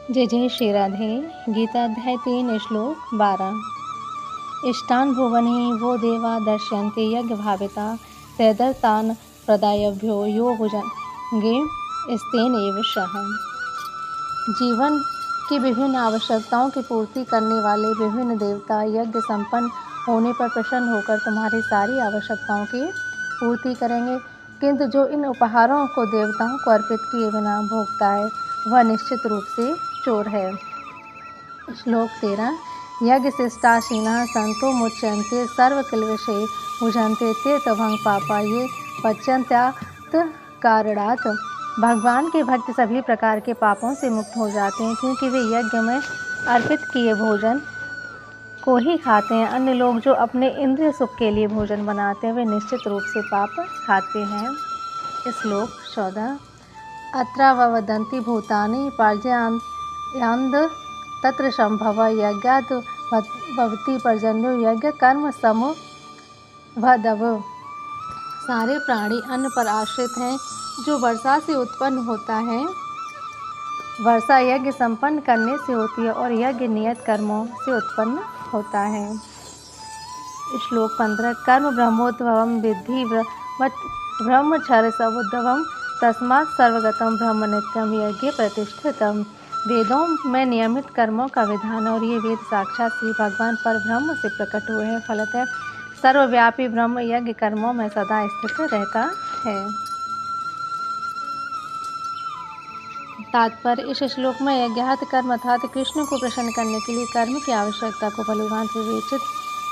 जय जय श्री राधे। गीता अध्याय 3 श्लोक 12। इष्टान भुवनि वो देवा दर्शयन्ते यज्ञ भाविता तैदर्तान प्रदायभ्यो यो भुजंगे स्तेन एव सह। जीवन की विभिन्न आवश्यकताओं की पूर्ति करने वाले विभिन्न देवता यज्ञ संपन्न होने पर प्रसन्न होकर तुम्हारी सारी आवश्यकताओं की पूर्ति करेंगे, किंतु जो इन उपहारों को देवताओं को अर्पित किए बिना भोगता है वह निश्चित रूप से चोर है। श्लोक 13। यज्ञ शिष्टाशीनः संतो मुच्यन्ते सर्वकिल्बिषे भुजन्ते ते तभंग पापा ये पच्यन्त्यात् कारणात्। भगवान के भक्त सभी प्रकार के पापों से मुक्त हो जाते हैं, क्योंकि वे यज्ञ में अर्पित किए भोजन को ही खाते हैं। अन्य लोग जो अपने इंद्रिय सुख के लिए भोजन बनाते हैं वे निश्चित रूप से पाप खाते हैं। श्लोक 14। अत्रावदन्ति भूतानि पर्जन्यन्द तत्र संभव यज्ञात् भवति पर्जन्यो यज्ञ कर्म समभदव। सारे प्राणी अन्न पर आश्रित हैं जो वर्षा से उत्पन्न होता है। वर्षा यज्ञ संपन्न करने से होती है और यज्ञ नियत कर्मों से उत्पन्न होता है। श्लोक 15। कर्म ब्रह्मोद्भवं विद्धि ब्रह्मचर्य समुद्भवं तस्मात् सर्वगतं ब्रह्म नित्यं यज्ञ प्रतिष्ठितम्। वेदों में नियमित कर्मों का विधान और ये वेद साक्षात श्री भगवान पर ब्रह्म से प्रकट हुए हैं। फलतः सर्वव्यापी ब्रह्म यज्ञ कर्मों में सदा स्थित रहता है। तात्पर्य। इस श्लोक में यज्ञात् कर्म अर्थात कृष्ण को प्रसन्न करने के लिए कर्म की आवश्यकता को भलीभांति विवेचित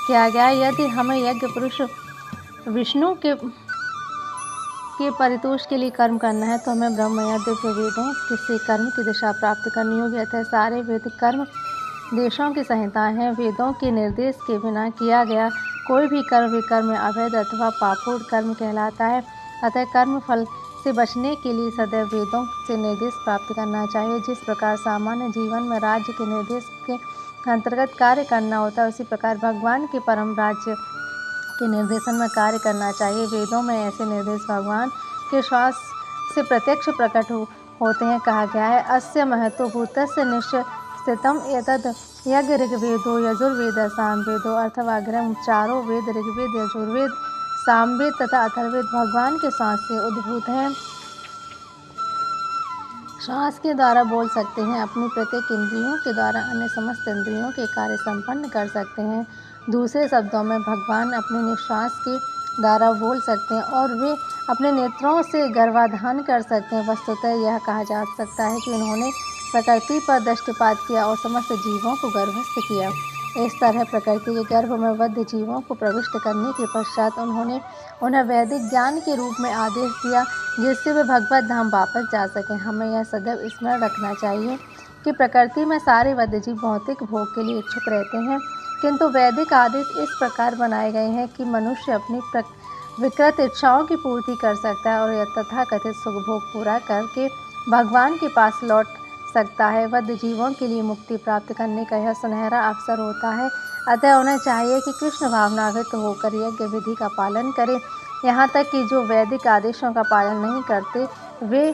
किया गया है। यदि हमें यज्ञ पुरुष विष्णु के परितोष के लिए कर्म करना है तो हमें ब्रह्म या दिव्य वेदों से कर्म की दिशा प्राप्त करनी होगी। अतः सारे वेद कर्म देशों की संहिताएं हैं। वेदों के निर्देश के बिना किया गया कोई भी कर्म विकर्म अवैध अथवा पापूर्ण कर्म कहलाता है। अतः कर्म फल से बचने के लिए सदैव वेदों से निर्देश प्राप्त करना चाहिए। जिस प्रकार सामान्य जीवन में राज्य के निर्देश के अंतर्गत कार्य करना होता है, उसी प्रकार भगवान के परम राज्य के निर्देशन में कार्य करना चाहिए। वेदों में ऐसे निर्देश भगवान के श्वास से प्रत्यक्ष प्रकट होते हैं। कहा गया है, अस्य महतो भूतस्य निश्चितम एतद् यज्ञ ऋग्वेदो यजुर्वेद सामवेदो। अर्थवाग्रह चारों वेद ऋग्वेद यजुर्वेद सामवेद तथा अथर्ववेद भगवान के श्वास से उद्भूत हैं। श्वास के द्वारा बोल सकते हैं, अपनी प्रत्येक इंद्रियों के द्वारा अन्य समस्त इंद्रियों के कार्य संपन्न कर सकते हैं। दूसरे शब्दों में भगवान अपने निश्वास के द्वारा बोल सकते हैं और वे अपने नेत्रों से गर्भाधान कर सकते हैं। वस्तुतः यह कहा जा सकता है कि उन्होंने प्रकृति पर दृष्टिपात किया और समस्त जीवों को गर्भस्थ किया। इस तरह प्रकृति के गर्भ में बद्ध जीवों को प्रविष्ट करने के पश्चात उन्होंने उन्हें वैदिक ज्ञान के रूप में आदेश दिया, जिससे वे भगवत धाम वापस जा सकें। हमें यह सदैव स्मरण रखना चाहिए कि प्रकृति में सारे बद्ध जीव भौतिक भोग के लिए इच्छुक रहते हैं, किंतु वैदिक आदेश इस प्रकार बनाए गए हैं कि मनुष्य अपनी विकृत इच्छाओं की पूर्ति कर सकता है और यह तथाकथित सुख भोग पूरा करके भगवान के पास लौट सकता है। बद्ध जीवों के लिए मुक्ति प्राप्त करने का यह सुनहरा अवसर होता है। अतः उन्हें चाहिए कि कृष्ण भावनावित होकर यज्ञ विधि का पालन करें। यहाँ तक कि जो वैदिक आदेशों का पालन नहीं करते वे